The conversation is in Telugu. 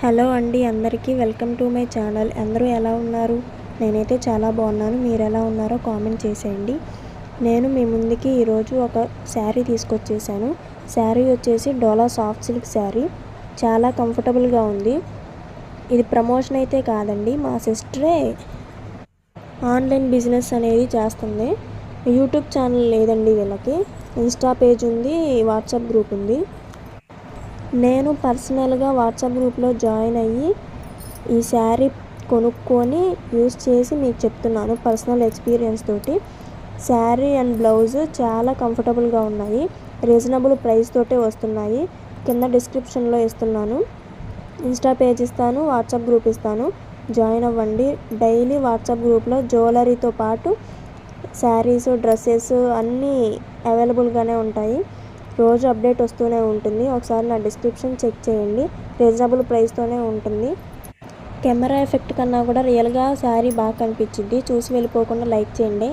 హలో అండి అందరికీ వెల్కమ్ టు మై ఛానల్. అందరూ ఎలా ఉన్నారు? నేనైతే చాలా బాగున్నాను. మీరు ఎలా ఉన్నారో కామెంట్ చేసేయండి. నేను మీ ముందుకి ఈరోజు ఒక శారీ తీసుకొచ్చేసాను. శారీ వచ్చేసి డోలా సాఫ్ట్ సిల్క్ శారీ. చాలా కంఫర్టబుల్గా ఉంది. ఇది ప్రమోషన్ అయితే కాదండి, మా సిస్టరే ఆన్లైన్ బిజినెస్ అనేది చేస్తుంది. యూట్యూబ్ ఛానల్ లేదండి వీళ్ళకి. ఇన్స్టా పేజ్ ఉంది, వాట్సాప్ గ్రూప్ ఉంది. నేను పర్సనల్గా వాట్సాప్ గ్రూప్లో జాయిన్ అయ్యి ఈ శారీ కొనుక్కొని యూస్ చేసి మీకు చెప్తున్నాను పర్సనల్ ఎక్స్పీరియన్స్ తోటి. శారీ అండ్ బ్లౌజ్ చాలా కంఫర్టబుల్గా ఉన్నాయి. రీజనబుల్ ప్రైస్ తోటే వస్తున్నాయి. కింద డిస్క్రిప్షన్లో ఇస్తున్నాను. ఇన్స్టా పేజ్ ఇస్తాను, వాట్సాప్ గ్రూప్ ఇస్తాను. జాయిన్ అవ్వండి. డైలీ వాట్సాప్ గ్రూప్లో జ్యువెలరీతో పాటు శారీస్, డ్రెస్సెస్ అన్నీ అవైలబుల్గానే ఉంటాయి. రోజు అప్డేట్ వస్తూనే ఉంటుంది. ఒకసారి నా డిస్క్రిప్షన్ చెక్ చేయండి. రీజనబుల్ ప్రైస్తోనే ఉంటుంది. కెమెరా ఎఫెక్ట్ కన్నా కూడా రియల్గా శారీ బాగా కనిపించింది. చూసి వెళ్ళిపోకుండా లైక్ చేయండి.